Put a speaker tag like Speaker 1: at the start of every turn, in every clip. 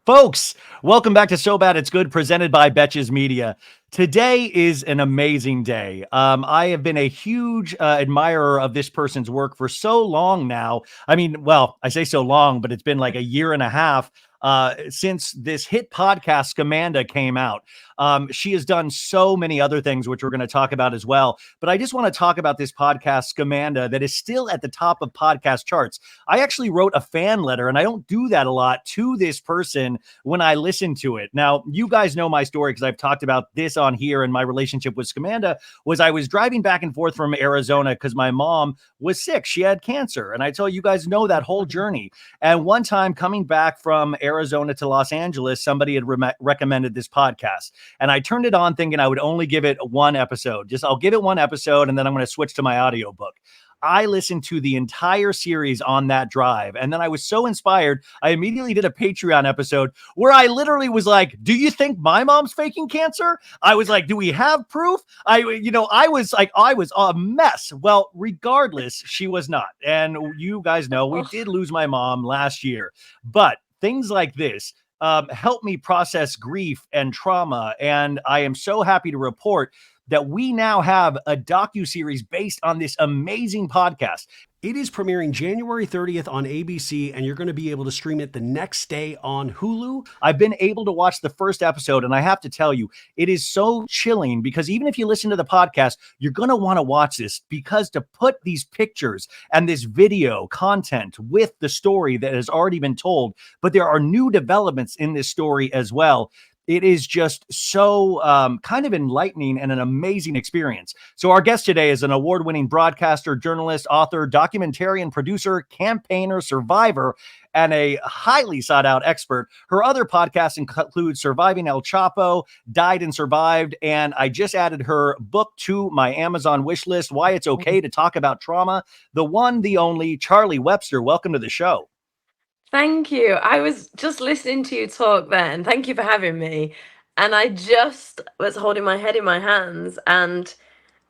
Speaker 1: Folks, welcome back to So Bad It's Good, presented by Betches Media. Today is an amazing day. I have been a huge admirer of this person's work for so long now. I mean, well, I say so long, but it's been like a year and a half since this hit podcast, Scamanda, came out. She has done so many other things, which we're going to talk about as well. But I just want to talk about this podcast, Scamanda, that is still at the top of podcast charts. I actually wrote a fan letter, and I don't do that a lot, to this person when I listen to it. Now, you guys know my story because I've talked about this on here, and my relationship with Scamanda was I was driving back and forth from Arizona because my mom was sick. She had cancer. And I tell you guys know that whole journey. And one time coming back from Arizona to Los Angeles, somebody had recommended this podcast. And I turned it on thinking I would only give it one episode. I'll give it one episode and then I'm going to switch to my audiobook. I listened to the entire series on that drive. And then I was so inspired, I immediately did a Patreon episode where I literally was like, do you think my mom's faking cancer? I was like, do we have proof? I was a mess. Well, regardless, she was not. And you guys know we did lose my mom last year. But things like this help me process grief and trauma. And I am so happy to report that we now have a docuseries based on this amazing podcast.
Speaker 2: It is premiering January 30th on ABC, and you're going to be able to stream it the next day on Hulu.
Speaker 1: I've been able to watch the first episode, and I have to tell you, it is so chilling because even if you listen to the podcast, you're going to want to watch this, because to put these pictures and this video content with the story that has already been told, but there are new developments in this story as well. It is just so kind of enlightening and an amazing experience. So our guest today is an award-winning broadcaster, journalist, author, documentarian, producer, campaigner, survivor, and a highly sought-out expert. Her other podcasts include Surviving El Chapo, Died and Survived, and I just added her book to my Amazon wish list, Why It's Okay to Talk About Trauma. The one, the only, Charlie Webster. Welcome to the show.
Speaker 3: Thank you. I was just listening to you talk then. Thank you for having me. And I just was holding my head in my hands. And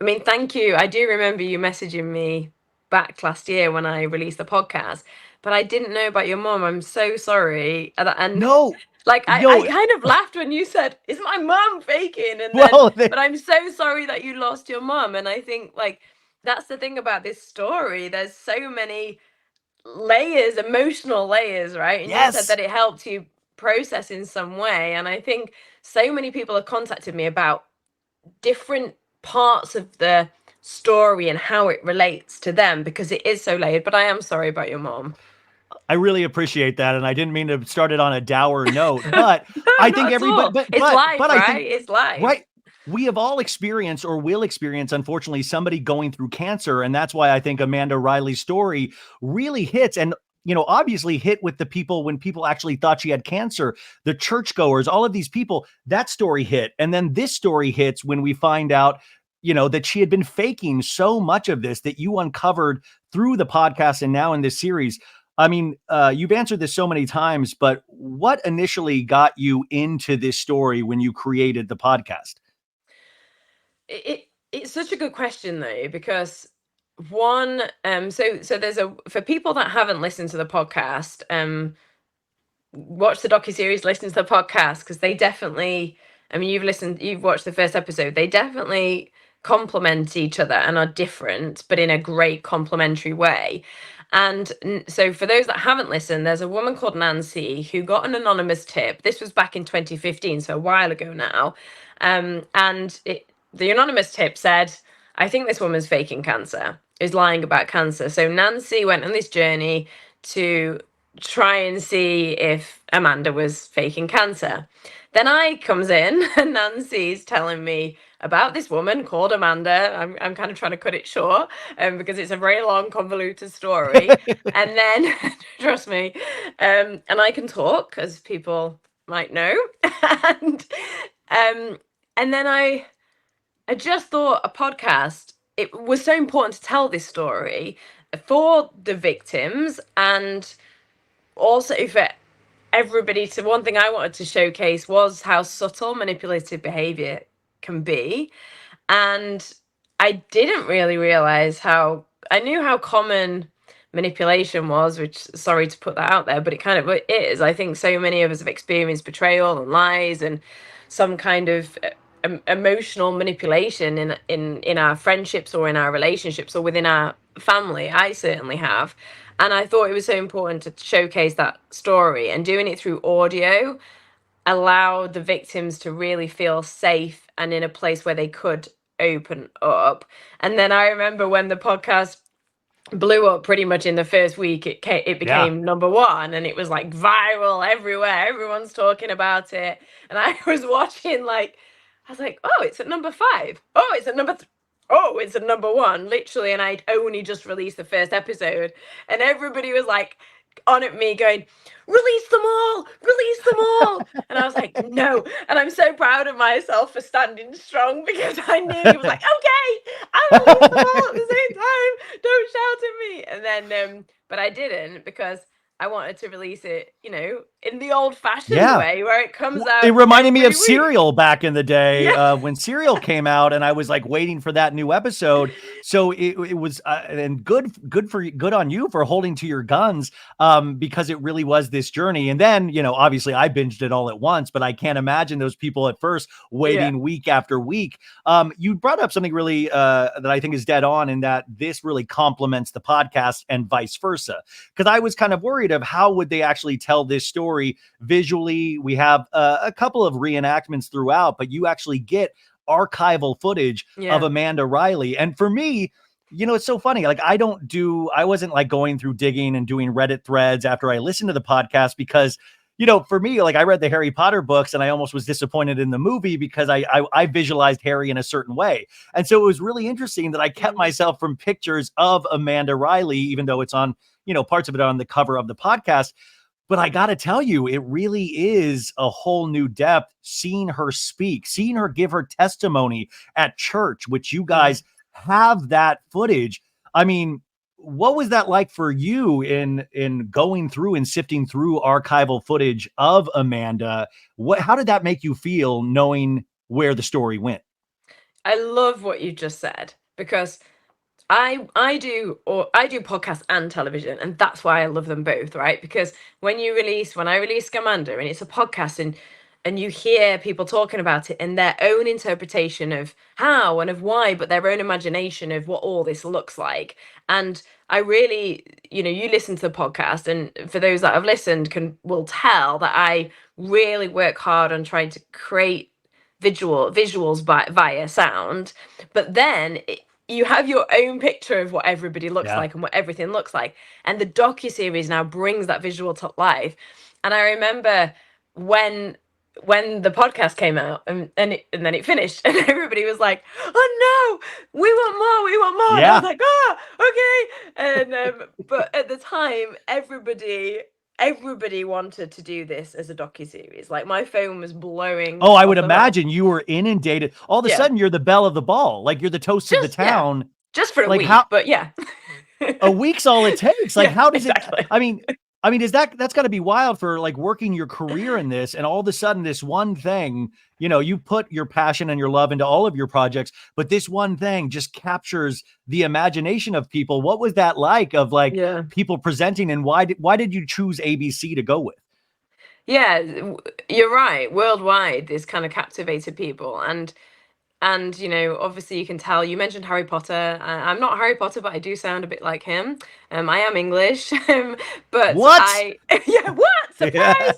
Speaker 3: I mean, thank you. I do remember you messaging me back last year when I released the podcast, but I didn't know about your mom. I'm so sorry. And
Speaker 1: No.
Speaker 3: like I kind of laughed when you said, "Is my mom faking?" And then, but I'm so sorry that you lost your mom. And I think like that's the thing about this story. There's so many layers, emotional layers, right? And
Speaker 1: Yes.
Speaker 3: You said that it helped you process in some way. And I think so many people have contacted me about different parts of the story and how it relates to them because it is so layered. But I am sorry about your mom.
Speaker 1: I really appreciate that, and I didn't mean to start it on a dour note, but I think everybody,
Speaker 3: it's life,
Speaker 1: but
Speaker 3: right?
Speaker 1: I think
Speaker 3: It's life,
Speaker 1: right? We have all experienced or will experience, unfortunately, somebody going through cancer, and that's why I think Amanda Riley's story really hits, and obviously hit with the people when people actually thought she had cancer, the churchgoers, all of these people. That story hit, and then this story hits when we find out, that she had been faking so much of this that you uncovered through the podcast and now in this series. I mean, you've answered this so many times, but what initially got you into this story when you created the podcast?
Speaker 3: It's such a good question though, because one, so there's for people that haven't listened to the podcast, watch the docuseries, listen to the podcast, because they definitely, I mean, you've watched the first episode, they definitely complement each other and are different, but in a great complementary way. And so for those that haven't listened, there's a woman called Nancy who got an anonymous tip. This was back in 2015, so a while ago now. The anonymous tip said, I think this woman's faking cancer, is lying about cancer. So Nancy went on this journey to try and see if Amanda was faking cancer. Then I comes in and Nancy's telling me about this woman called Amanda. I'm kind of trying to cut it short because it's a very long, convoluted story. And then, trust me, and I can talk, as people might know. and then I just thought a podcast, it was so important to tell this story for the victims and also for everybody to, one thing I wanted to showcase was how subtle manipulative behavior can be. And I didn't really realize I knew how common manipulation was, which, sorry to put that out there, but it kind of is. I think so many of us have experienced betrayal and lies and some kind of emotional manipulation in our friendships or in our relationships or within our family. I certainly have. And I thought it was so important to showcase that story, and doing it through audio allowed the victims to really feel safe and in a place where they could open up. And then I remember when the podcast blew up pretty much in the first week, it became number one, and it was like viral everywhere. Everyone's talking about it. And I was watching, like, I was like, oh, it's at number 5. Oh, it's at number oh, it's at number 1, literally. And I'd only just released the first episode, and everybody was like on at me going, release them all, release them all. And I was like, no. And I'm so proud of myself for standing strong, because I nearly was like, okay, I'll release them all at the same time, don't shout at me. And then but I didn't, because I wanted to release it, in the old-fashioned way, where it comes out.
Speaker 1: It reminded me of
Speaker 3: week.
Speaker 1: Serial back in the day, when Serial came out, and I was like waiting for that new episode. So it was, and good on you for holding to your guns, because it really was this journey. And then, obviously I binged it all at once, but I can't imagine those people at first waiting week after week. You brought up something really that I think is dead on, in that this really complements the podcast and vice versa. Because I was kind of worried of how would they actually tell this story visually. We have a couple of reenactments throughout, but you actually get archival footage of Amanda Riley. And for me, it's so funny. Like, I wasn't like going through digging and doing Reddit threads after I listened to the podcast, because for me, like, I read the Harry Potter books and I almost was disappointed in the movie, because I visualized Harry in a certain way. And so it was really interesting that I kept myself from pictures of Amanda Riley, even though it's on, parts of it on the cover of the podcast. But I got to tell you, it really is a whole new depth seeing her speak, seeing her give her testimony at church, which you guys have that footage. I mean, what was that like for you in going through and sifting through archival footage of Amanda? How did that make you feel, knowing where the story went?
Speaker 3: I love what you just said, because I do podcasts and television, and that's why I love them both, right? Because when I release Scamanda, and it's a podcast, and you hear people talking about it in their own interpretation of how and of why, but their own imagination of what all this looks like. And I really, you listen to the podcast, and for those that have listened will tell that I really work hard on trying to create visuals via sound, but then you have your own picture of what everybody looks like and what everything looks like. And the docuseries now brings that visual to life. And I remember when the podcast came out, and then it finished, and everybody was like, oh no, we want more. And I was like, okay. And but at the time, everybody wanted to do this as a docuseries. Like, my phone was blowing.
Speaker 1: Oh, I would imagine you were inundated. All of a sudden, you're the belle of the ball. Like, you're the toast of the town.
Speaker 3: Just for a week, but
Speaker 1: a week's all it takes. Like, how does it? I mean, that's got to be wild for, like, working your career in this, and all of a sudden this one thing, you put your passion and your love into all of your projects, but this one thing just captures the imagination of people. What was that like, of like people presenting, and why did you choose ABC to go with?
Speaker 3: Yeah, you're right. Worldwide, this kind of captivated people. And obviously you can tell. You mentioned Harry Potter. I'm not Harry Potter, but I do sound a bit like him. I am English, but
Speaker 1: what?
Speaker 3: What surprise!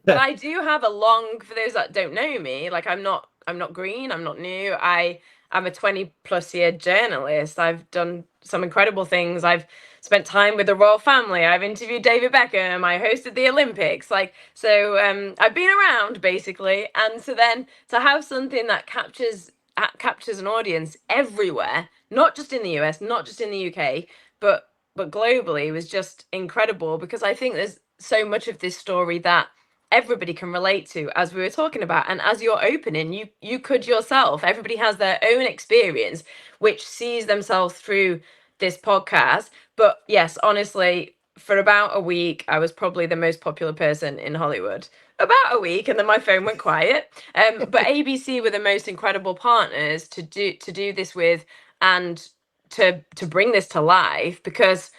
Speaker 3: But I do have for those that don't know me, like, I'm not green. I'm not new. I'm a 20+ year journalist. I've done some incredible things. I've spent time with the royal family. I've interviewed David Beckham. I hosted the Olympics. So I've been around, basically. And so then to have something that captures an audience everywhere, not just in the US, not just in the UK, but globally, was just incredible, because I think there's so much of this story that everybody can relate to, as we were talking about. And as you're opening, you could yourself. Everybody has their own experience, which sees themselves through this podcast. But yes, honestly, for about a week, I was probably the most popular person in Hollywood. About a week, and then my phone went quiet. But ABC were the most incredible partners to do this with, and to bring this to life, because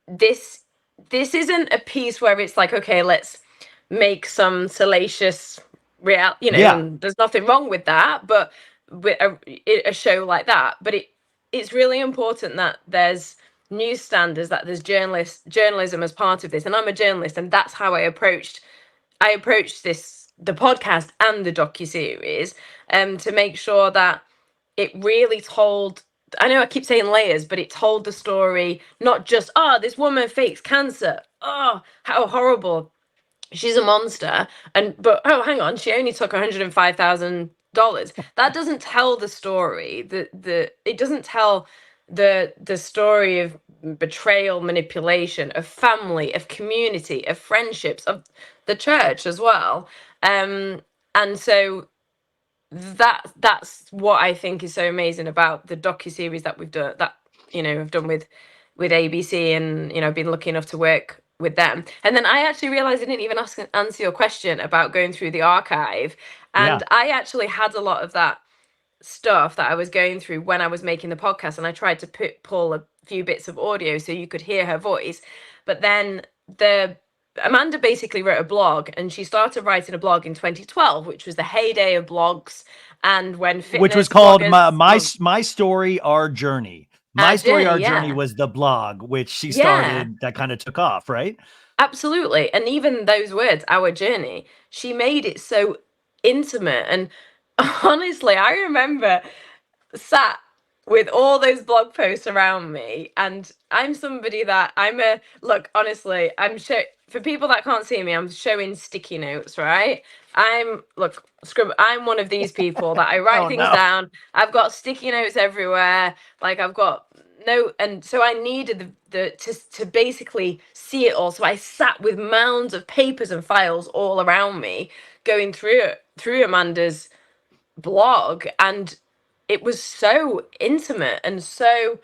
Speaker 3: this isn't a piece where it's like, okay, let's make some salacious
Speaker 1: Yeah.
Speaker 3: and there's nothing wrong with that, but with a show like that. But it's really important that there's news standards, that there's journalism as part of this. And I'm a journalist, and that's how I approached the podcast and the docuseries, to make sure that it really told, I know I keep saying layers, but it told the story, not just, oh, this woman fakes cancer, oh, how horrible, she's a monster, but oh, hang on, she only took $105,000. That doesn't tell the story. It doesn't tell the story of betrayal, manipulation, of family, of community, of friendships, of the church as well. And so that's what I think is so amazing about the docuseries that we've done, that I've done with ABC, and I've been lucky enough to work with them. And then I actually realized I didn't even answer your question about going through the archive. And
Speaker 1: Yeah.
Speaker 3: I actually had a lot of that stuff that I was going through when I was making the podcast, and I tried to pull a few bits of audio so you could hear her voice. But then Amanda basically wrote a blog, and she started writing a blog in 2012, which was the heyday of blogs, and when fitness
Speaker 1: Which was called
Speaker 3: bloggers,
Speaker 1: my story, our journey. My
Speaker 3: our
Speaker 1: story,
Speaker 3: journey,
Speaker 1: our journey
Speaker 3: yeah.
Speaker 1: was the blog, which she
Speaker 3: Yeah,
Speaker 1: started, that kind of took off, right?
Speaker 3: absolutely. And even those words, our journey, she made it so intimate. And honestly, I remember sat with all those blog posts around me, and I'm somebody that look, honestly, for people that can't see me, I'm showing sticky notes, right? I'm one of these people that I write
Speaker 1: Oh
Speaker 3: things
Speaker 1: no.
Speaker 3: down. I've got sticky notes everywhere, like I've got no, and so I needed to basically see it all. So I sat with mounds of papers and files all around me, going through Amanda's blog, and it was so intimate, and so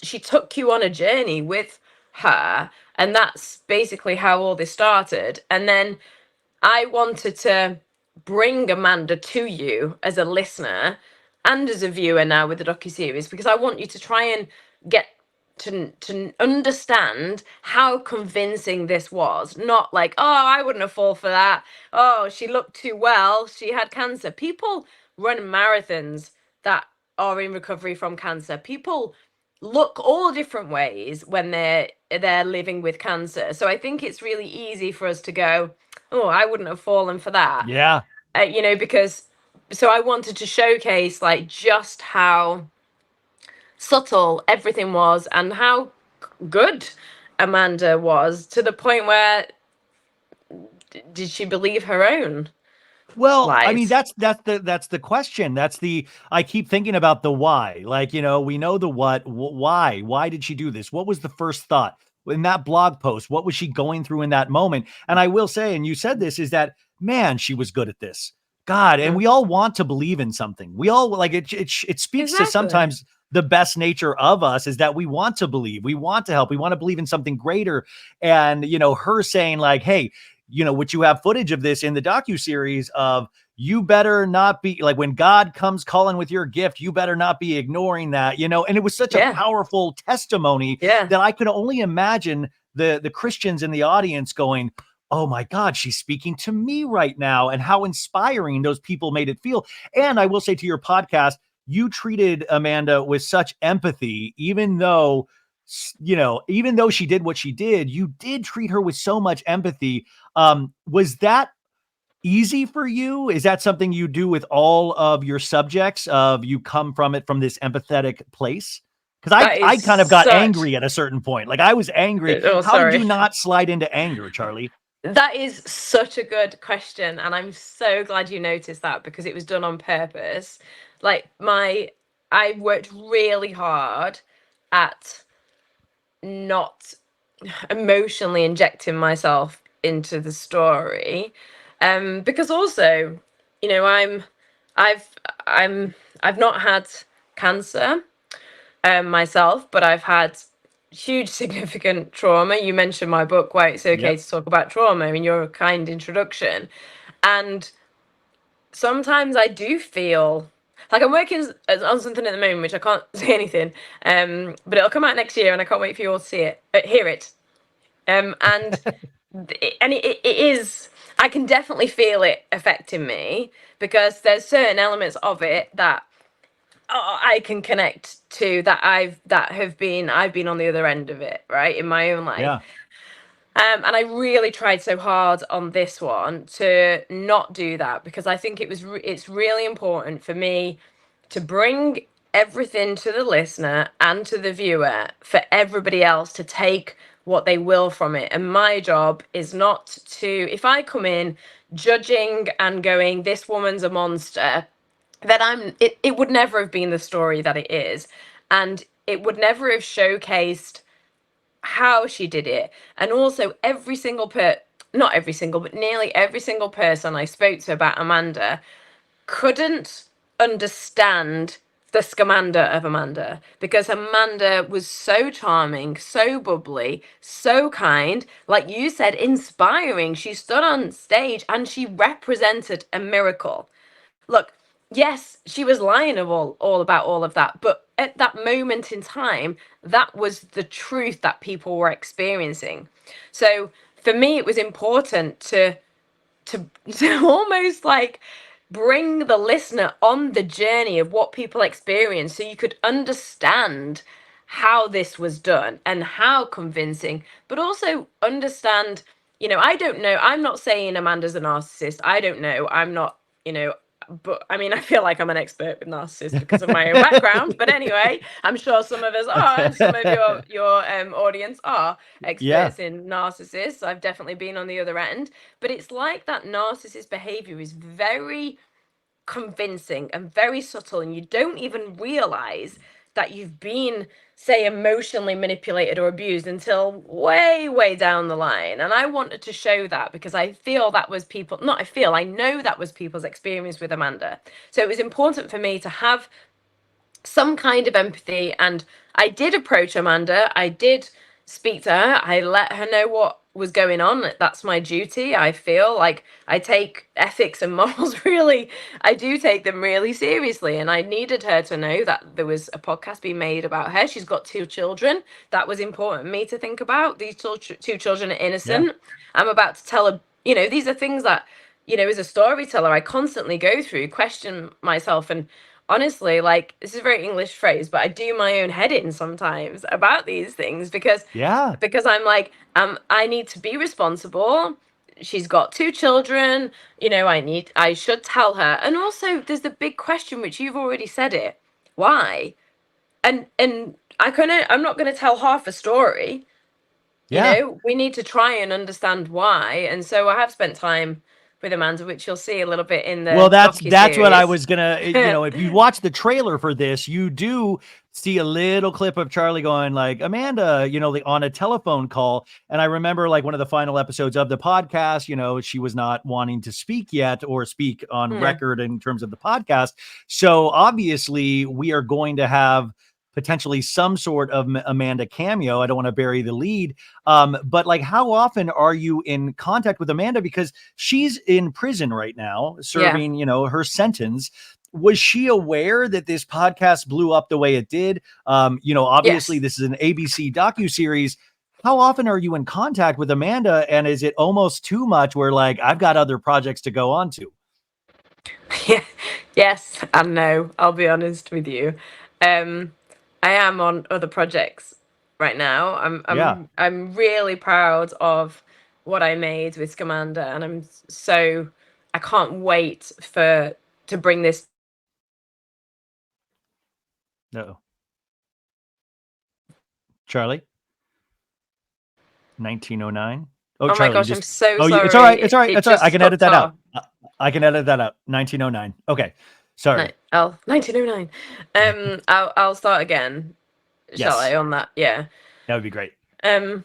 Speaker 3: she took you on a journey with her, and that's basically how all this started. And then I wanted to bring Amanda to you as a listener and as a viewer now with the docuseries, because I want you to try and get to understand how convincing this was. Not like, oh, I wouldn't have fallen for that. Oh, she looked too well. She had cancer. People run marathons that are in recovery from cancer. People look all different ways when they're living with cancer. So I think it's really easy for us to go, oh, I wouldn't have fallen for that.
Speaker 1: Yeah.
Speaker 3: Because so I wanted to showcase like just how subtle everything was, and how good Amanda was, to the point where did she believe her own
Speaker 1: Well, I mean,
Speaker 3: lies?
Speaker 1: that's the question. I keep thinking about the why. Like, we know the what, why? Why did she do this? What was the first thought in that blog post? What was she going through in that moment? And I will say, and you said this, is that, man, she was good at this. God, and
Speaker 3: Mm.
Speaker 1: we all want to believe in something. We all like it. It speaks to
Speaker 3: Exactly.
Speaker 1: sometimes the best nature of us is that we want to believe, we want to help, we want to believe in something greater. And her saying like, hey, which you have footage of this in the docuseries of, you better not be like, when God comes calling with your gift, you better not be ignoring that, and it was such a
Speaker 3: Yeah.
Speaker 1: powerful testimony
Speaker 3: Yeah.
Speaker 1: that I could only imagine the Christians in the audience going, oh my God, she's speaking to me right now, and how inspiring those people made it feel. And I will say, to your podcast, you treated Amanda with such empathy, even though she did what she did, you did treat her with so much empathy. Was that easy for you? Is that something you do with all of your subjects, of you come from this empathetic place? Because
Speaker 3: That
Speaker 1: I
Speaker 3: is
Speaker 1: kind of got
Speaker 3: such.
Speaker 1: angry at a certain point. Like, I was angry.
Speaker 3: Oh,
Speaker 1: How did
Speaker 3: sorry.
Speaker 1: you not slide into anger, Charlie?
Speaker 3: That is such a good question, and I'm so glad you noticed that, because it was done on purpose. Like I worked really hard at not emotionally injecting myself into the story, because also, I've I'm I've not had cancer myself, but I've had huge significant trauma. You mentioned my book, Why It's Okay
Speaker 1: Yep.
Speaker 3: to Talk About Trauma, in your kind introduction. And sometimes I do feel like I'm working on something at the moment, which I can't say anything, but it'll come out next year, and I can't wait for you all to see it, hear it. And it is, I can definitely feel it affecting me, because there's certain elements of it that I can connect to, that I've been on the other end of it, right, in my own life.
Speaker 1: Yeah.
Speaker 3: And I really tried so hard on this one to not do that, because I think it's really important for me to bring everything to the listener and to the viewer, for everybody else to take what they will from it. And my job is not to, if I come in judging and going, this woman's a monster, then it would never have been the story that it is. And it would never have showcased how she did it. And also not every single, but nearly every single person I spoke to about Amanda couldn't understand the Scamanda of Amanda, because Amanda was so charming, so bubbly, so kind, like you said, inspiring. She stood on stage and she represented a miracle. Look, yes, she was lying all about all of that, but at that moment in time, that was the truth that people were experiencing. So for me, it was important to to almost like bring the listener on the journey of what people experience, so you could understand how this was done and how convincing, but also understand, I don't know, I'm not saying Amanda's a narcissist, I don't know, I'm not, but I mean, I feel like I'm an expert with narcissists because of my own background. But anyway, I'm sure some of us are, and some of your audience are
Speaker 1: Yeah.
Speaker 3: experts in narcissists. I've definitely been on the other end. But it's like that narcissist behavior is very convincing and very subtle, and you don't even realize that you've been, say, emotionally manipulated or abused until way down the line. And I wanted to show that, because I feel that was people, not I feel, I know that was people's experience with Amanda. So it was important for me to have some kind of empathy. And I did approach Amanda, I did speak to her, I let her know what was going on. That's my duty. I feel like I take ethics and morals really, I do take them really seriously, and I needed her to know that there was a podcast being made about her. She's got 2 children. That was important for me to think about. These 2 children are innocent.
Speaker 1: Yeah.
Speaker 3: I'm about to tell her, these are things that, as a storyteller, I constantly go through, question myself. And honestly, like, this is a very English phrase, but I do my own head in sometimes about these things, because
Speaker 1: Yeah.
Speaker 3: I'm like, I need to be responsible. She's got 2 children, I should tell her. And also there's the big question, which you've already said it. Why? And I'm not gonna tell half a story.
Speaker 1: Yeah.
Speaker 3: We need to try and understand why. And so I have spent time with Amanda, which you'll see a little bit in
Speaker 1: Well,
Speaker 3: the
Speaker 1: that's what I
Speaker 3: docuseries.
Speaker 1: was gonna, if you watch the trailer for this, you do see a little clip of Charlie going like, Amanda, like on a telephone call. And I remember like one of the final episodes of the podcast, she was not wanting to speak yet, or speak on
Speaker 3: Yeah.
Speaker 1: record in terms of the podcast. So obviously we are going to have potentially some sort of Amanda cameo. I don't want to bury the lead. But like, how often are you in contact with Amanda? Because she's in prison right now,
Speaker 3: Yeah.
Speaker 1: serving, her sentence. Was she aware that this podcast blew up the way it did? Obviously
Speaker 3: Yes.
Speaker 1: this is an ABC docuseries. How often are you in contact with Amanda? And is it almost too much where like, I've got other projects to go on to?
Speaker 3: Yeah. Yes and no, I'll be honest with you. I am on other projects right now.
Speaker 1: Yeah.
Speaker 3: I'm really proud of what I made with Scamanda, and I can't wait to bring this.
Speaker 1: No. Charlie? 1909. Oh,
Speaker 3: Oh my
Speaker 1: Charlie, you
Speaker 3: gosh, I'm
Speaker 1: just,
Speaker 3: so
Speaker 1: it's all right.
Speaker 3: sorry.
Speaker 1: It's all right.
Speaker 3: It
Speaker 1: It's all right. I
Speaker 3: just
Speaker 1: can edit
Speaker 3: cuts
Speaker 1: that out.
Speaker 3: off.
Speaker 1: I can edit that out. 1909. Okay.
Speaker 3: No,
Speaker 1: Sorry.
Speaker 3: 1909. I'll start again. Shall
Speaker 1: Yes.
Speaker 3: I on that? Yeah.
Speaker 1: That would be great.
Speaker 3: Um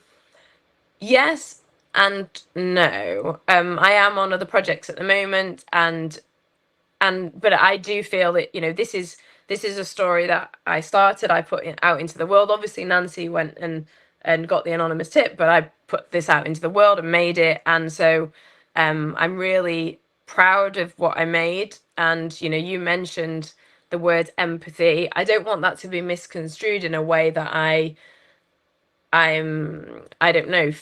Speaker 3: yes and no. I am on other projects at the moment, and but I do feel that this is a story that I started, I put out into the world. Obviously Nancy went and got the anonymous tip, but I put this out into the world and made it. And so I'm really proud of what I made. And you mentioned the word empathy. I don't want that to be misconstrued in a way that I don't know,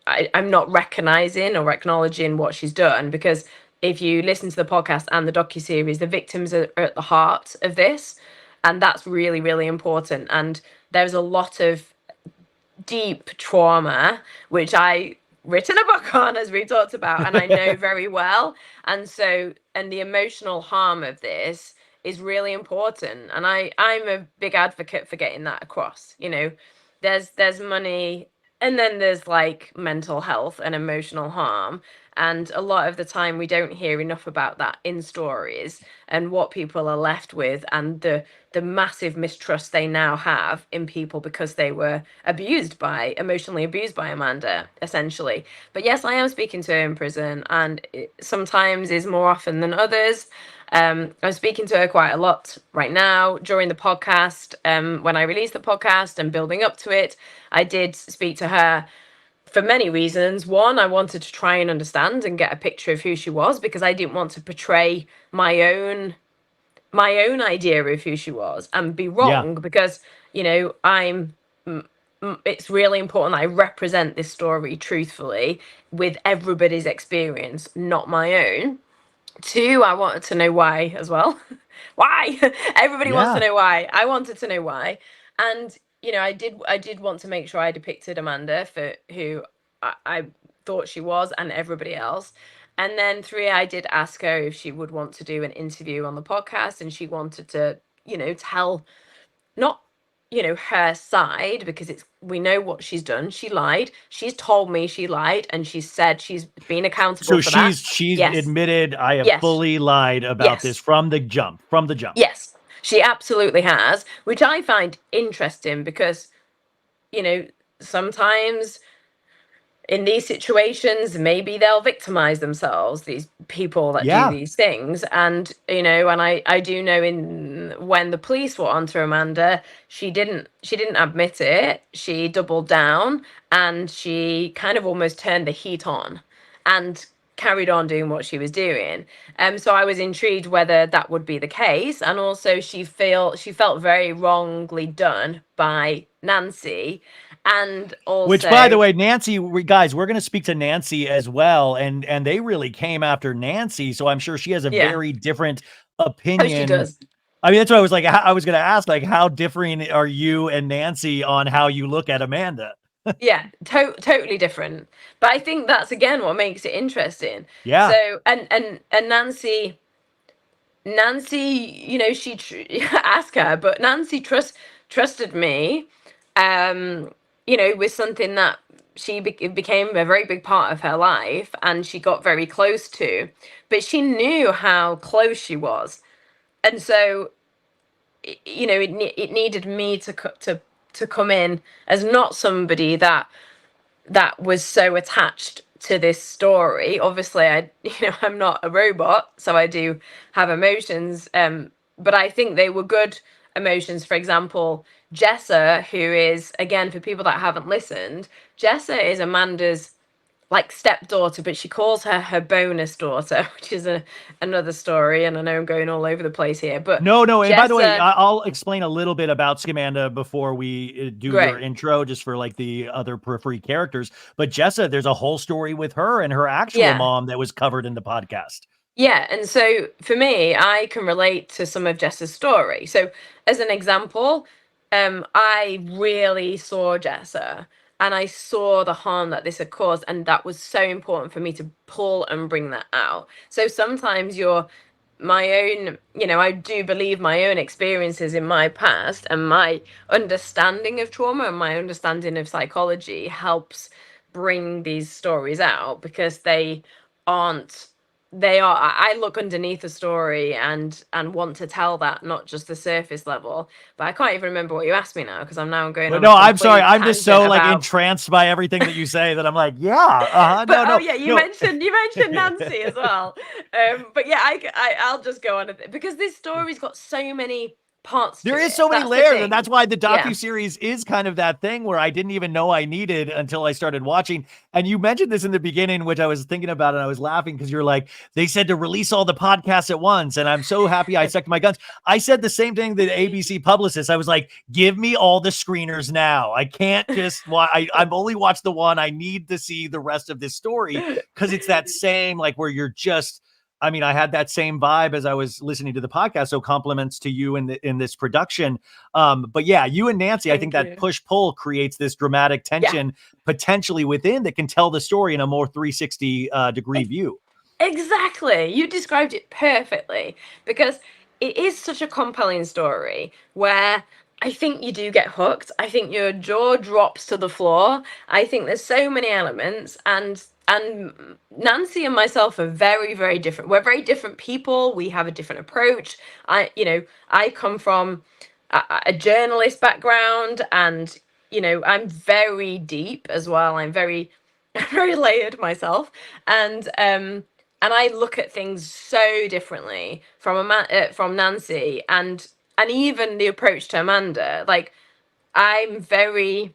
Speaker 3: I'm not recognizing or acknowledging what she's done, because if you listen to the podcast and the docuseries, the victims are at the heart of this, and that's really, really important. And there's a lot of deep trauma, which I written a book on, as we talked about, and I know very well. And so, and the emotional harm of this is really important. And I'm a big advocate for getting that across. You know, there's money, and then there's like mental health and emotional harm. And a lot of the time we don't hear enough about that in stories, and what people are left with, and the massive mistrust they now have in people because they were emotionally abused by Amanda, essentially. But yes, I am speaking to her in prison, and it sometimes is more often than others. I'm speaking to her quite a lot right now during the podcast. When I released the podcast and building up to it, I did speak to her for many reasons. One, I wanted to try and understand and get a picture of who she was, because I didn't want to portray my own idea of who she was and be wrong, because it's really important that I represent this story truthfully with everybody's experience, not my own. Two, I wanted to know why as well. Why? Everybody wants to know why. I wanted to know why. And I did want to make sure I depicted Amanda for who I thought she was, and everybody else. And then three, I did ask her if she would want to do an interview on the podcast, and she wanted to, tell not her side, because we know what she's done. She lied. She's told me she lied, and she said she's been accountable for that.
Speaker 1: She's
Speaker 3: Yes.
Speaker 1: admitted, I have
Speaker 3: Yes.
Speaker 1: fully lied about
Speaker 3: Yes.
Speaker 1: this from the jump.
Speaker 3: Yes, she absolutely has, which I find interesting, because sometimes in these situations, maybe they'll victimize themselves, these people that do these things. And and I do know, when the police were onto Amanda, she didn't admit it. She doubled down, and she kind of almost turned the heat on and carried on doing what she was doing. So I was intrigued whether that would be the case. And also she felt very wrongly done by Nancy. And also,
Speaker 1: which, by the way, Nancy, guys, we're going to speak to Nancy as well, and they really came after Nancy, so I'm sure she has a very different opinion.
Speaker 3: She does.
Speaker 1: I mean, that's what I was like. I was going to ask, like, how different are you and Nancy on how you look at Amanda?
Speaker 3: Yeah, totally different. But I think that's again what makes it interesting.
Speaker 1: Yeah.
Speaker 3: So and Nancy, she ask her, but Nancy trusted me. With something that it became a very big part of her life, and she got very close to, but she knew how close she was. And so, it needed me to come in as not somebody that was so attached to this story. Obviously, I'm not a robot, so I do have emotions. But I think they were good emotions. For example, Jessa, who is, again, for people that haven't listened, Jessa is Amanda's like stepdaughter, but she calls her bonus daughter, which is another story. And I know I'm going all over the place here, but
Speaker 1: no.
Speaker 3: Jessa,
Speaker 1: And by the way, I'll explain a little bit about Scamanda before we do your intro, just for like the other periphery characters. But Jessa, there's a whole story with her and her actual mom that was covered in the podcast.
Speaker 3: Yeah, and so for me, I can relate to some of Jessa's story. So as an example, I really saw Jessa, and I saw the harm that this had caused, and that was so important for me to pull and bring that out. So sometimes my own, I do believe my own experiences in my past and my understanding of trauma and my understanding of psychology helps bring these stories out, because they are. I look underneath the story and want to tell that, not just the surface level. But I can't even remember what you asked me now, because I'm going.
Speaker 1: But no, I'm sorry. I'm just so like entranced by everything that you say that I'm like, yeah.
Speaker 3: But you mentioned Nancy as well. But yeah, I'll just go on because this story's got so many parts to
Speaker 1: There is
Speaker 3: it.
Speaker 1: so many
Speaker 3: That's the
Speaker 1: layers, and
Speaker 3: thing.
Speaker 1: that's why the
Speaker 3: Yeah.
Speaker 1: docuseries is kind of that thing where I didn't even know I needed until I started watching. And you mentioned this in the beginning, which I was thinking about, and I was laughing because you're like, they said to release all the podcasts at once, and I'm so happy I stuck to my guns. I said the same thing to the ABC publicist. I was like, give me all the screeners now. I can't just I've only watched the one. I need to see the rest of this story because it's that same, like, where you're just, I mean, I had that same vibe as I was listening to the podcast. So compliments to you in this production. But yeah, you and Nancy, I think
Speaker 3: Thank
Speaker 1: that
Speaker 3: you.
Speaker 1: push-pull creates this dramatic tension potentially within that can tell the story in a more 360 degree view.
Speaker 3: Exactly. You described it perfectly, because it is such a compelling story where I think you do get hooked. I think your jaw drops to the floor. I think there's so many elements, and Nancy and myself are very, very different. We're very different people. We have a different approach. I come from a journalist background, and I'm very deep as well. I'm very very layered myself, and I look at things so differently from Nancy, and even the approach to Amanda. Like, I'm very,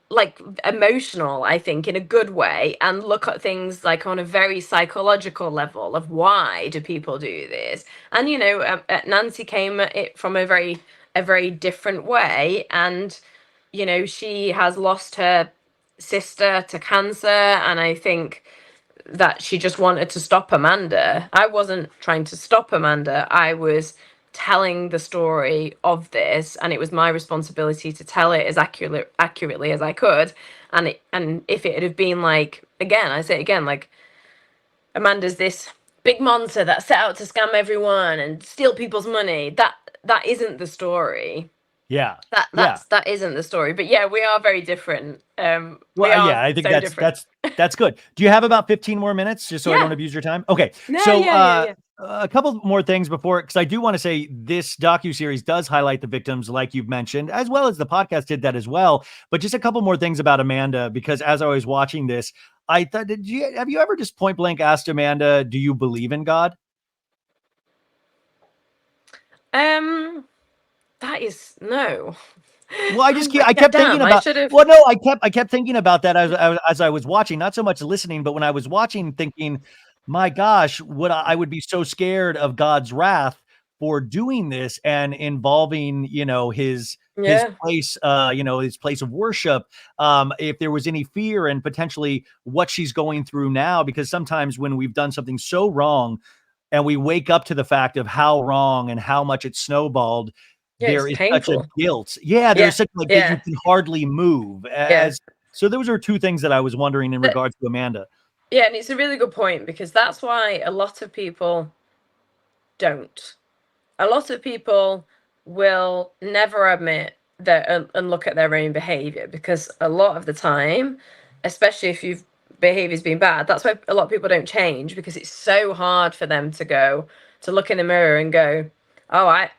Speaker 3: like, emotional, I think, in a good way, and look at things like on a very psychological level of why do people do this. And Nancy came at it from a very different way, and she has lost her sister to cancer, and I think that she just wanted to stop Amanda. I wasn't trying to stop Amanda. I was telling the story of this, and it was my responsibility to tell it as accurately as I could. And if it had been like, again, I say it again, like, Amanda's this big monster that set out to scam everyone and steal people's money, that isn't the story.
Speaker 1: Yeah.
Speaker 3: That isn't the story. But yeah, we are very different. We
Speaker 1: Well,
Speaker 3: are
Speaker 1: yeah, I think
Speaker 3: so different.
Speaker 1: that's good. Do you have about 15 more minutes just so I don't
Speaker 3: Yeah.
Speaker 1: abuse your time? Okay.
Speaker 3: No,
Speaker 1: So
Speaker 3: yeah.
Speaker 1: a couple more things before, because I do want to say this docuseries does highlight the victims, like you've mentioned, as well as the podcast did that as well. But just a couple more things about Amanda, because as I was watching this, I thought, have you ever just point blank asked Amanda, do you believe in God?
Speaker 3: That is no.
Speaker 1: Well, I kept thinking
Speaker 3: Damn, I
Speaker 1: about.
Speaker 3: should have.
Speaker 1: Well, no, I kept thinking about that as I was watching, not so much listening, but when I was watching, thinking, my gosh, I would be so scared of God's wrath for doing this and involving, his
Speaker 3: Yeah.
Speaker 1: place, his place of worship. If there was any fear and potentially what she's going through now, because sometimes when we've done something so wrong and we wake up to the fact of how wrong and how much it snowballed,
Speaker 3: Yeah, it's
Speaker 1: there is such a
Speaker 3: painful.
Speaker 1: guilt. Yeah,
Speaker 3: Yeah.
Speaker 1: there's such like that you
Speaker 3: Yeah.
Speaker 1: can hardly move.
Speaker 3: Yeah.
Speaker 1: So those are two things that I was wondering in regards to Amanda.
Speaker 3: Yeah, and it's a really good point, because that's why a lot of people don't. A lot of people will never admit that, and look at their own behavior, because a lot of the time, especially if you've behavior's been bad, that's why a lot of people don't change, because it's so hard for them to look in the mirror and go, oh, I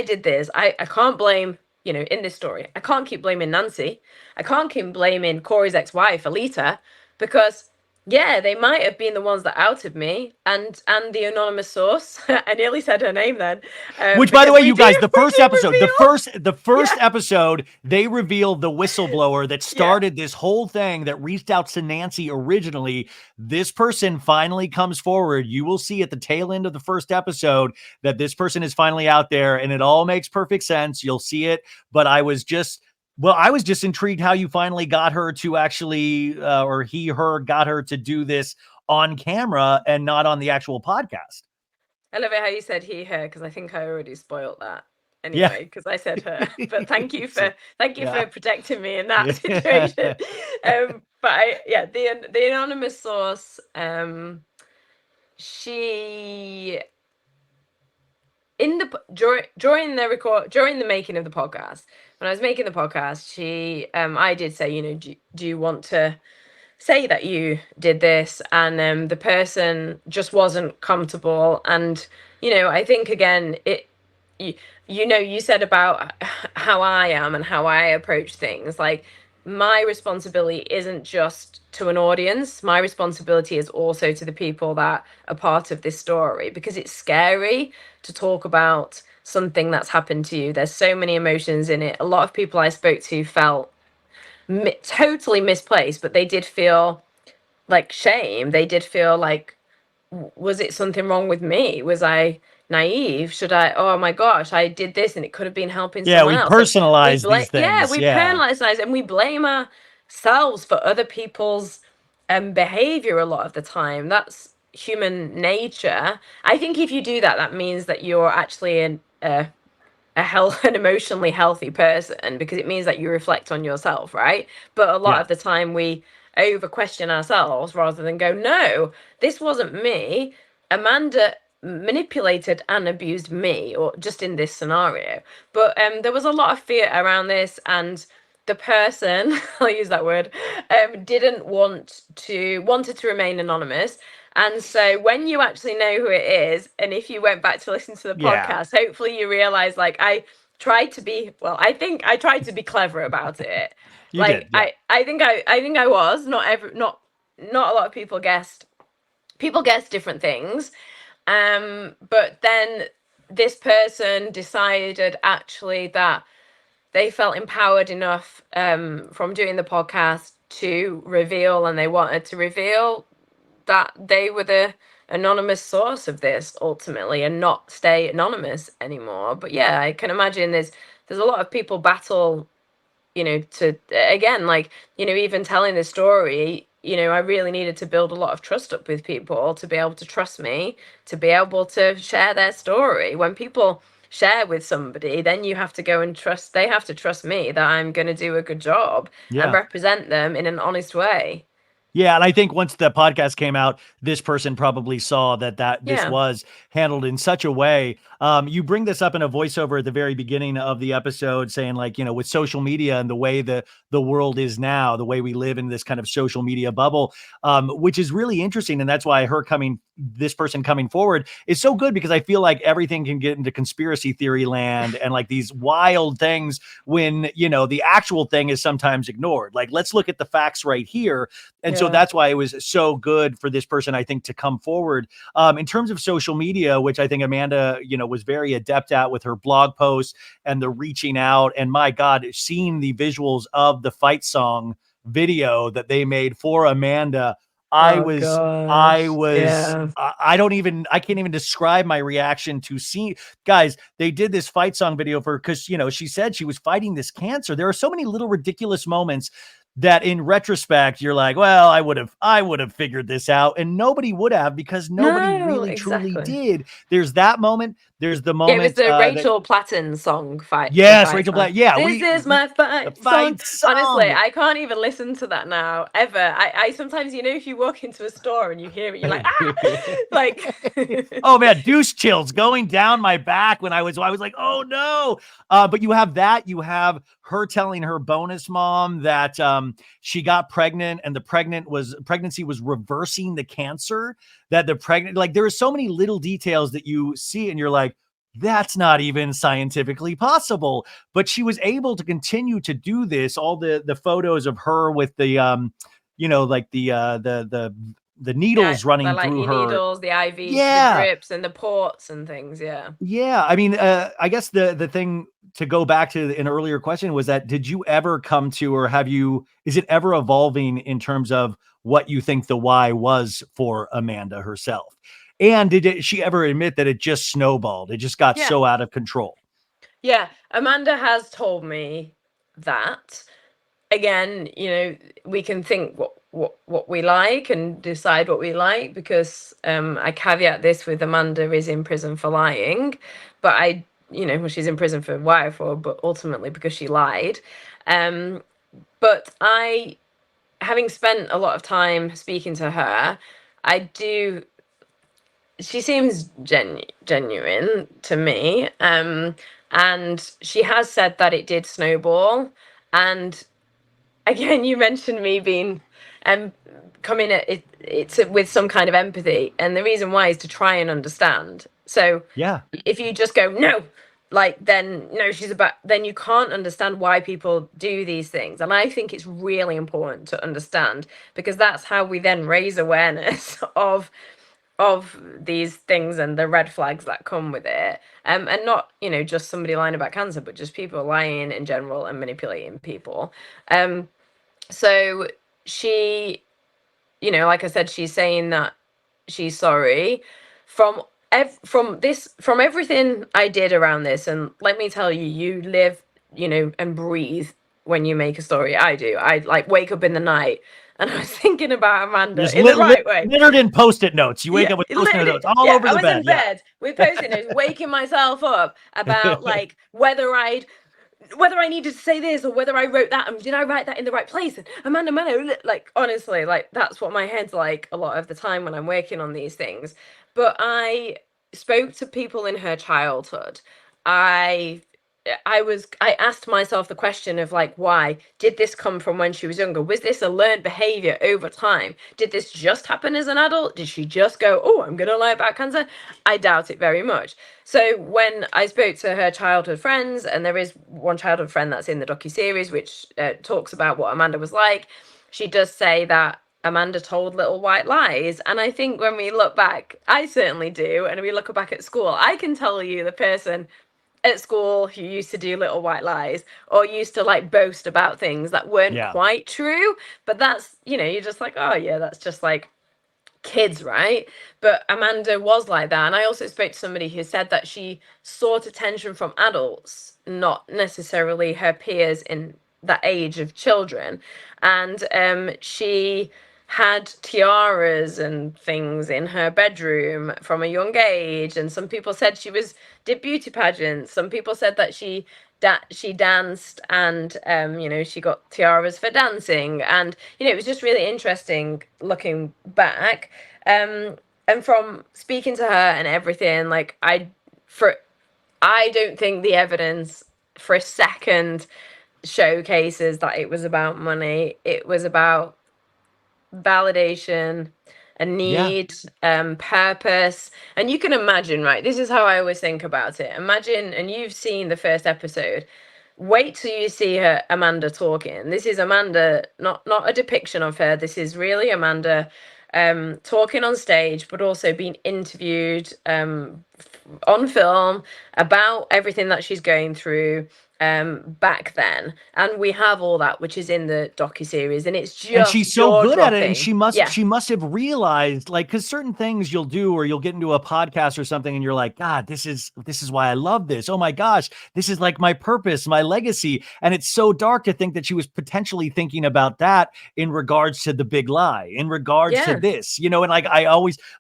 Speaker 3: did this. I can't blame, in this story, I can't keep blaming Nancy. I can't keep blaming Corey's ex-wife, Alita, because yeah, they might have been the ones that outed me, and the anonymous source. I nearly said her name then.
Speaker 1: Which, by the
Speaker 3: Because
Speaker 1: way,
Speaker 3: we
Speaker 1: you
Speaker 3: do
Speaker 1: guys, the
Speaker 3: we
Speaker 1: first
Speaker 3: do
Speaker 1: episode,
Speaker 3: reveal.
Speaker 1: the first
Speaker 3: Yeah.
Speaker 1: episode, they revealed the whistleblower that
Speaker 3: Yeah.
Speaker 1: started this whole thing that reached out to Nancy originally. This person finally comes forward. You will see at the tail end of the first episode that this person is finally out there, and it all makes perfect sense. You'll see it. But I was just intrigued how you finally got her to actually, or her got her to do this on camera and not on the actual podcast.
Speaker 3: I love it how you said he, her, because I think I already spoiled that
Speaker 1: Yeah.
Speaker 3: anyway, because I said her. But thank you
Speaker 1: So,
Speaker 3: for protecting me in that situation. The anonymous source, she during the making of the podcast, when I was making the podcast, I did say, do you want to say that you did this? And the person just wasn't comfortable. And I think, again, you said about how I am and how I approach things. Like, my responsibility isn't just to an audience. My responsibility is also to the people that are part of this story, because it's scary to talk about something that's happened to you. There's so many emotions in it. A lot of people I spoke to felt totally misplaced, but they did feel like shame. They did feel like, was it something wrong with me? Was I naive? Should I, oh my gosh, I did this and it could have been helping
Speaker 1: Yeah,
Speaker 3: someone
Speaker 1: we
Speaker 3: else. And
Speaker 1: personalize these things.
Speaker 3: we
Speaker 1: Yeah.
Speaker 3: personalize and we blame ourselves for other people's behavior a lot of the time. That's human nature. I think if you do that, that means that you're actually an emotionally healthy person, because it means that you reflect on yourself, right? But a lot
Speaker 1: Yeah.
Speaker 3: of the time we over question ourselves rather than go, no, this wasn't me. Amanda manipulated and abused me, or just in this scenario. But there was a lot of fear around this, and the person, I'll use that word, didn't wanted to remain anonymous. And so when you actually know who it is, and if you went back to listen to the
Speaker 1: Yeah.
Speaker 3: podcast, hopefully you realize, like, I tried to be, well, I think I tried to be clever about it.
Speaker 1: You
Speaker 3: Like
Speaker 1: did. Yeah.
Speaker 3: I think I was. Not a lot of people guessed. People guess different things. But then this person decided actually that they felt empowered enough from doing the podcast to reveal, and they wanted to reveal that they were the anonymous source of this ultimately, and not stay anonymous anymore. But yeah, I can imagine there's a lot of people battle, to, again, like, even telling this story, I really needed to build a lot of trust up with people to be able to trust me, to be able to share their story. When people share with somebody, then you have to go and trust, they have to trust me that I'm going to do a good job and
Speaker 1: Yeah.
Speaker 3: represent them in an honest way.
Speaker 1: Yeah, and I think once the podcast came out, this person probably saw that this
Speaker 3: Yeah.
Speaker 1: was handled in such a way. You bring this up in a voiceover at the very beginning of the episode, saying, like, with social media and the way the world is now, the way we live in this kind of social media bubble, which is really interesting, and that's why this person coming forward is so good, because I feel like everything can get into conspiracy theory land and like these wild things when the actual thing is sometimes ignored. Like, let's look at the facts right here. And so
Speaker 3: Yeah.
Speaker 1: that's why it was so good for this person, I think, to come forward. In terms of social media, which I think Amanda, was very adept at with her blog posts and the reaching out. And my God, seeing the visuals of the fight song video that they made for Amanda, I
Speaker 3: Oh
Speaker 1: was, I
Speaker 3: gosh.
Speaker 1: was,
Speaker 3: Yeah.
Speaker 1: I can't even describe my reaction to see, guys, they did this fight song video for, because, she said she was fighting this cancer. There are so many little ridiculous moments that in retrospect you're like, well, I would have figured this out, and nobody would have, because nobody
Speaker 3: No,
Speaker 1: really truly
Speaker 3: exactly.
Speaker 1: did. There's that moment. There's the
Speaker 3: Yeah, it was
Speaker 1: moment
Speaker 3: the
Speaker 1: that
Speaker 3: Rachel Platten song, the
Speaker 1: yes,
Speaker 3: fight
Speaker 1: Rachel
Speaker 3: song.
Speaker 1: Black. Yeah,
Speaker 3: This is my
Speaker 1: the
Speaker 3: fight song.
Speaker 1: fight
Speaker 3: Honestly,
Speaker 1: song.
Speaker 3: I can't even listen to that now, ever. I sometimes, if you walk into a store and you hear it, you're like, ah, like,
Speaker 1: Oh man, deuce chills going down my back when I was like, oh no. But you have you have her telling her bonus mom that she got pregnant, and the pregnancy was reversing the cancer, that the pregnant, like, there are so many little details that you see and you're like, that's not even scientifically possible. But she was able to continue to do this. All the photos of her with the like the
Speaker 3: yeah,
Speaker 1: needles
Speaker 3: I
Speaker 1: running
Speaker 3: like
Speaker 1: through
Speaker 3: your
Speaker 1: her.
Speaker 3: needles, the IVs, the
Speaker 1: Yeah.
Speaker 3: drips, and the ports and things. Yeah.
Speaker 1: Yeah. I mean, I guess the thing to go back to an earlier question was that, did you ever come to, or is it ever evolving in terms of what you think the why was for Amanda herself? And she ever admit that it just snowballed? It just got
Speaker 3: Yeah.
Speaker 1: so out of control.
Speaker 3: Yeah. Amanda has told me that. Again, we can think what we like and decide what we like, because I caveat this with Amanda is in prison for lying, but well, she's in prison for wire fraud, but ultimately because she lied. But having spent a lot of time speaking to her, I do. She seems genuine to me, and she has said that it did snowball. And again, you mentioned me being coming at it's with some kind of empathy, and the reason why is to try and understand. So
Speaker 1: Yeah.
Speaker 3: if you just go no, like, then no, then you can't understand why people do these things. And I think it's really important to understand, because that's how we then raise awareness of of these things and the red flags that come with it, and not, you know, just somebody lying about cancer, but just people lying in general and manipulating people. So she, you know, like I said, she's saying that she's sorry from from everything I did around this. And let me tell you, you live, you know, and breathe when you make a story. I do. I like wake up in the night and I was thinking about Amanda
Speaker 1: Just
Speaker 3: in the right way.
Speaker 1: littered in Post-it notes. You wake
Speaker 3: Yeah,
Speaker 1: up with Post-it
Speaker 3: literally.
Speaker 1: notes all
Speaker 3: Yeah,
Speaker 1: over
Speaker 3: I
Speaker 1: the
Speaker 3: was
Speaker 1: bed.
Speaker 3: in bed with post-it notes, waking myself up about like whether I needed to say this or whether I wrote that, and did I write that in the right place? And Amanda, like honestly, like that's what my head's like a lot of the time when I'm working on these things. But I spoke to people in her childhood. I I asked myself the question of like, why did this come from when she was younger? Was this a learned behavior over time? Did this just happen as an adult? Did she just go, oh, I'm gonna lie about cancer? I doubt it very much. So when I spoke to her childhood friends, and there is one childhood friend that's in the docuseries which talks about what Amanda was like, she does say that Amanda told little white lies. And I think when we look back, I certainly do, and we look back at school, I can tell you the person at school who used to do little white lies or used to like boast about things that weren't
Speaker 1: Yeah.
Speaker 3: quite true. But that's, you know, you're just like, oh yeah, that's just like kids, right? But Amanda was like that. And I also spoke to somebody who said that she sought attention from adults, not necessarily her peers in that age of children. And she had tiaras and things in her bedroom from a young age. And some people said she was did beauty pageants. Some people said that she danced, and you know, she got tiaras for dancing. And you know, it was just really interesting looking back. And from speaking to her and everything, like I don't think the evidence for a second showcases that it was about money. It was about validation, a
Speaker 1: Yeah.
Speaker 3: need, purpose. And you can imagine, right? This is how I always think about it. Imagine, and you've seen the first episode. Wait till you see her Amanda talking. This is Amanda, not a depiction of her. This is really Amanda talking on stage, but also being interviewed on film about everything that she's going through back then. And we have all that, which is in the docuseries, and it's
Speaker 1: And
Speaker 3: just
Speaker 1: she's so
Speaker 3: jaw
Speaker 1: good at it, and
Speaker 3: dropping. Yeah.
Speaker 1: she must have realized, like, because certain things you'll do, or you'll get into a podcast or something and you're like, God, this is why I love this. Oh my gosh, this is like my purpose, my legacy. And it's so dark to think that she was potentially thinking about that in regards to the big lie, in regards to
Speaker 3: Yeah.
Speaker 1: this, you know. And like,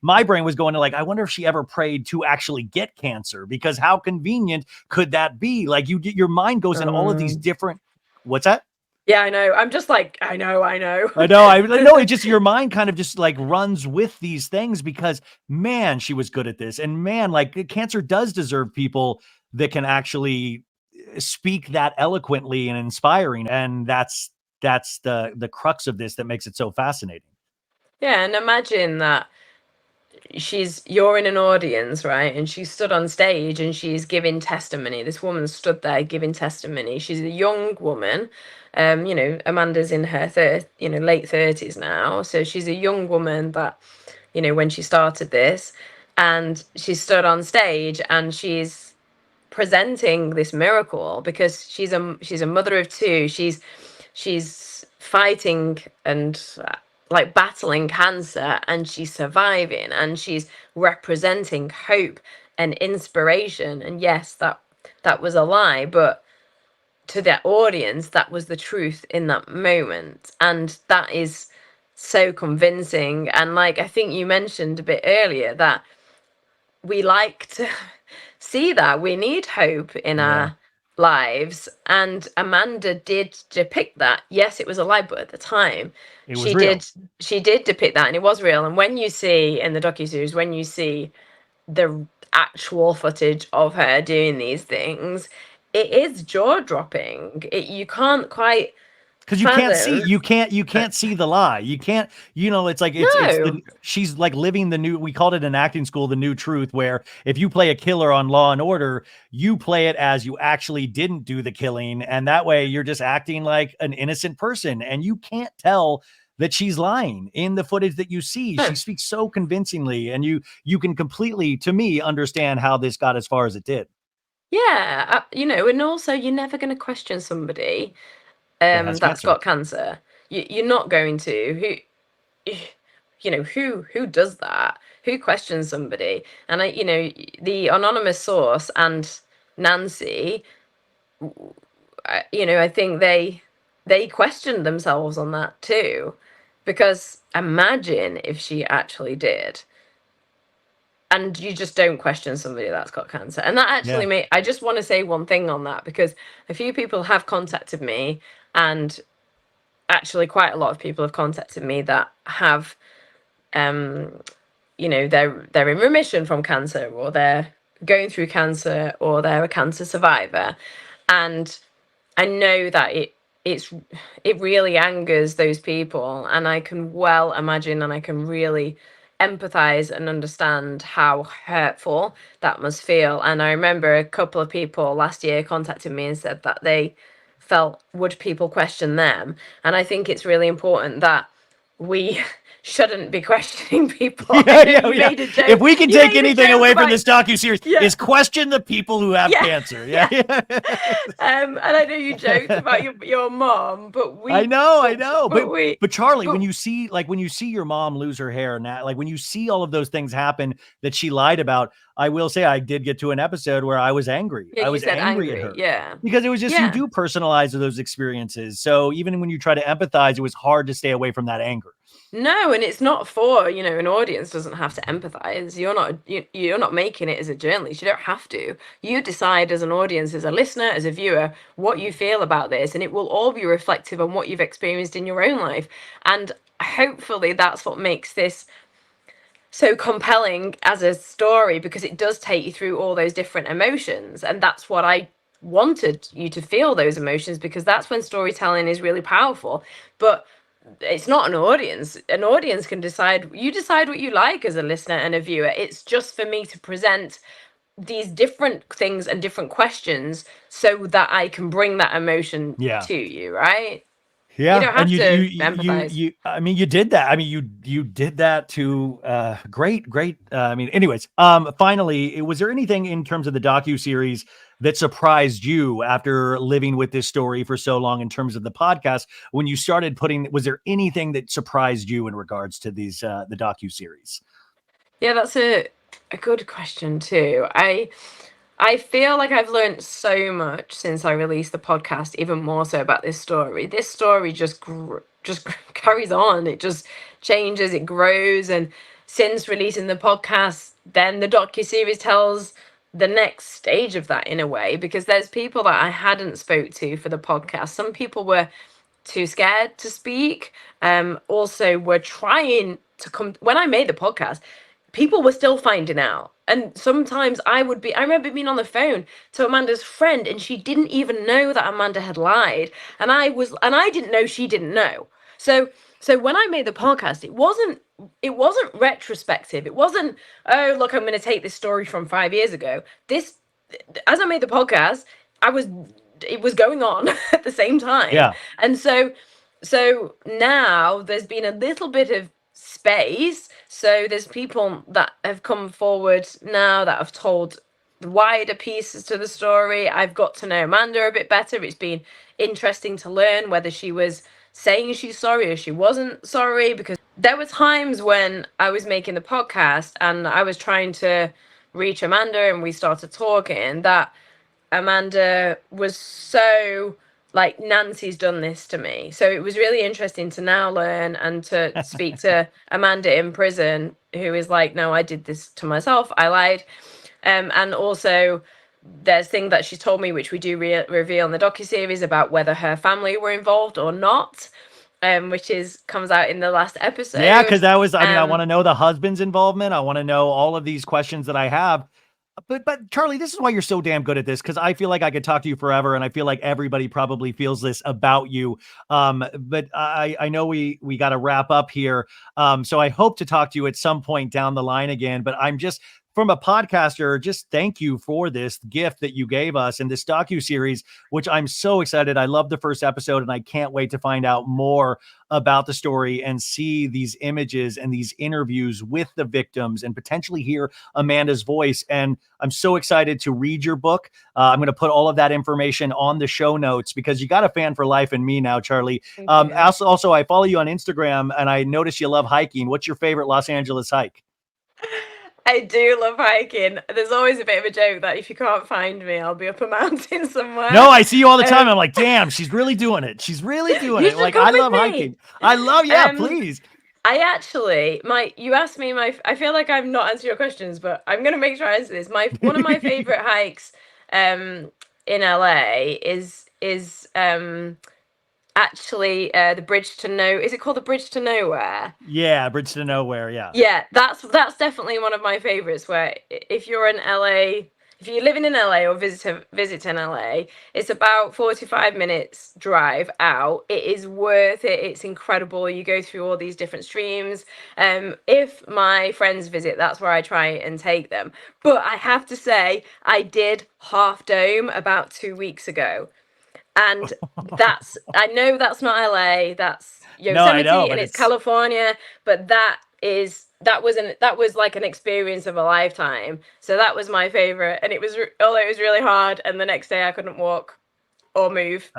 Speaker 1: my brain was going to like, I wonder if she ever prayed to actually get cancer, because how convenient could that be? Like, your mind goes in all of these different, what's that?
Speaker 3: Yeah, I know. I'm just like, I know.
Speaker 1: I know. I know. It just, your mind kind of just like runs with these things, because man, she was good at this. And man, like, cancer does deserve people that can actually speak that eloquently and inspiring. And that's the crux of this that makes it so fascinating.
Speaker 3: Yeah, and imagine that you're in an audience, right? And she stood on stage and she's giving testimony. This woman stood there giving testimony. She's a young woman. You know, Amanda's in her late 30s now. So she's a young woman that, you know, when she started this, and she stood on stage and she's presenting this miracle because she's a mother of two. She's fighting and like battling cancer, and she's surviving, and she's representing hope and inspiration. And yes, that was a lie, but to that audience, that was the truth in that moment. And that is so convincing. And like, I think you mentioned a bit earlier that we like to see that we need hope in
Speaker 1: Yeah,
Speaker 3: our lives, and Amanda did depict that. Yes, it was a lie, but at the time
Speaker 1: it was
Speaker 3: she
Speaker 1: real.
Speaker 3: did depict that, and it was real. And when you see in the docuseries, when you see the actual footage of her doing these things, it is jaw-dropping. You can't quite
Speaker 1: Because
Speaker 3: fathom.
Speaker 1: you can't see the lie. You can't, you know, it's like,
Speaker 3: No.
Speaker 1: she's like living the new, we called it in acting school, the new truth, where if you play a killer on Law and Order, you play it as you actually didn't do the killing. And that way you're just acting like an innocent person, and you can't tell that she's lying in the footage that you see. She speaks so convincingly, and you can completely, to me, understand how this got as far as it did.
Speaker 3: Yeah, and also you're never going to question somebody that's got cancer. You're not going to. Who does that? Who questions somebody? And the anonymous source and Nancy, I think they questioned themselves on that too, because imagine if she actually did. And you just don't question somebody that's got cancer. And that actually I just want to say one thing on that, because a few people have contacted me, and actually quite a lot of people have contacted me that have they're in remission from cancer, or they're going through cancer, or they're a cancer survivor. And I know that it really angers those people, and I can well imagine, and I can really empathize and understand how hurtful that must feel. And I remember a couple of people last year contacted me and said that they felt, would people question them? And I think it's really important that we shouldn't be questioning people. Made a joke.
Speaker 1: If we can take anything away from this docuseries, is question the people who have cancer.
Speaker 3: And I know you joked about your mom, but
Speaker 1: I know. But Charlie, when you see your mom lose her hair, now, like when you see all of those things happen that she lied about, I will say I did get to an episode where I was angry. I was angry at her. Because it was just, you do personalize those experiences. So even when you try to empathize, it was hard to stay away from that anger.
Speaker 3: No, and it's not for, an audience doesn't have to empathize. You're not making it as a journalist. You don't have to. You decide as an audience, as a listener, as a viewer, what you feel about this, and it will all be reflective on what you've experienced in your own life. And hopefully that's what makes this so compelling as a story, because it does take you through all those different emotions. And that's what I wanted you to feel, those emotions, because that's when storytelling is really powerful. But it's not an audience. An audience can decide. You decide what you like as a listener and a viewer. It's just for me to present these different things and different questions so that I can bring that emotion to you, right?
Speaker 1: Yeah,
Speaker 3: you don't have to empathize.
Speaker 1: I mean, you did that. I mean, you did that to great. I mean, anyways, finally, was there anything in terms of the docuseries that surprised you after living with this story for so long in terms of the podcast? When you started was there anything that surprised you in regards to these the docuseries?
Speaker 3: Yeah, that's a good question too. I feel like I've learned so much since I released the podcast, even more so about this story. This story just carries on. It just changes, it grows. And since releasing the podcast, then the docuseries tells the next stage of that, in a way, because there's people that I hadn't spoke to for the podcast. Some people were too scared to speak. Also were trying to come. When I made the podcast, people were still finding out. And sometimes I remember being on the phone to Amanda's friend, and she didn't even know that Amanda had lied. And I didn't know she didn't know. So when I made the podcast, it wasn't retrospective. It wasn't, oh, look, I'm going to take this story from 5 years ago. As I made the podcast, it was going on at the same time.
Speaker 1: Yeah.
Speaker 3: And so now there's been a little bit of space. So there's people that have come forward now that have told the wider pieces to the story. I've got to know Amanda a bit better. It's been interesting to learn whether she was saying she's sorry or she wasn't sorry, because there were times when I was making the podcast and I was trying to reach Amanda and we started talking, that Amanda was so like, Nancy's done this to me. So it was really interesting to now learn and to speak to Amanda in prison, who is like, no, I did this to myself. I lied. And also there's things that she told me, which we do reveal in the docuseries, about whether her family were involved or not, which comes out in the last episode.
Speaker 1: Yeah, because that was, I want to know the husband's involvement. I want to know all of these questions that I have. But Charlie, this is why you're so damn good at this, because I feel like I could talk to you forever, and I feel like everybody probably feels this about you. But I know we got to wrap up here. So I hope to talk to you at some point down the line again. But I'm just from a podcaster, just thank you for this gift that you gave us and this docuseries, which I'm so excited. I love the first episode and I can't wait to find out more about the story and see these images and these interviews with the victims and potentially hear Amanda's voice. And I'm so excited to read your book. I'm going to put all of that information on the show notes because you got a fan for life in me now, Charlie. Also, I follow you on Instagram and I notice you love hiking. What's your favorite Los Angeles hike?
Speaker 3: I do love hiking. There's always a bit of a joke that if you can't find me, I'll be up a mountain somewhere.
Speaker 1: No, I see you all the time. I'm like, damn, she's really doing it. She's really doing
Speaker 3: You
Speaker 1: it.
Speaker 3: should
Speaker 1: Like,
Speaker 3: come
Speaker 1: I
Speaker 3: with
Speaker 1: love
Speaker 3: me.
Speaker 1: hiking. I love, yeah, please.
Speaker 3: I actually, you asked me I feel like I'm not answering your questions, but I'm going to make sure I answer this. One of my favorite hikes in LA is actually the bridge to is it called the Bridge to Nowhere?
Speaker 1: Yeah, Bridge to Nowhere. Yeah.
Speaker 3: Yeah, that's definitely one of my favorites. Where if you're in LA, if you're living in LA or visiting LA, it's about 45 minutes drive out. It is worth it. It's incredible. You go through all these different streams. If my friends visit, that's where I try and take them. But I have to say, I did Half Dome about 2 weeks ago. And I know that's not LA, that's Yosemite, and it's California, but that was like an experience of a lifetime. So that was my favorite, and it was really hard, and the next day I couldn't walk or move,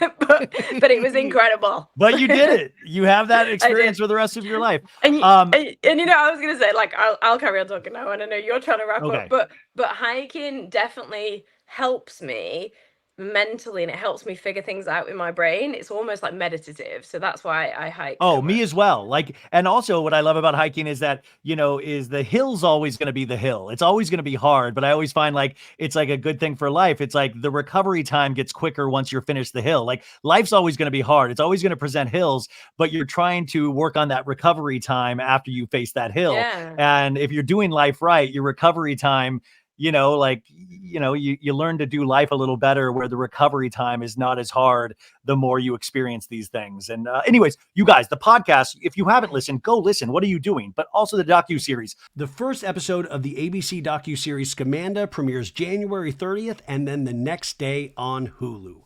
Speaker 3: but it was incredible.
Speaker 1: But you did it. You have that experience for the rest of your life.
Speaker 3: And I was gonna say, like, I'll carry on talking now, and I know you're trying to wrap up, but hiking definitely helps me mentally, and it helps me figure things out in my brain. It's almost like meditative, so that's why I hike.
Speaker 1: Oh, me as well. Like, and also what I love about hiking is that, is the hill's always going to be the hill. It's always going to be hard, but I always find like it's like a good thing for life. It's like the recovery time gets quicker once you're finished the hill. Like, life's always going to be hard. It's always going to present hills, but you're trying to work on that recovery time after you face that hill.
Speaker 3: Yeah.
Speaker 1: And if you're doing life right, your recovery time, you learn to do life a little better where the recovery time is not as hard the more you experience these things. And anyways, you guys, the podcast, if you haven't listened, go listen. What are you doing? But also the docuseries.
Speaker 2: The first episode of the ABC docuseries Scamanda premieres January 30th and then the next day on Hulu.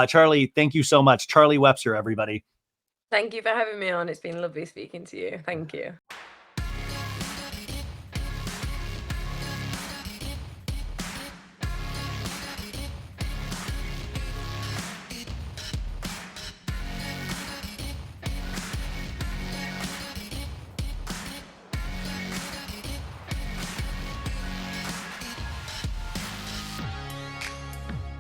Speaker 1: Charlie, thank you so much. Charlie Webster, everybody.
Speaker 3: Thank you for having me on. It's been lovely speaking to you. Thank you.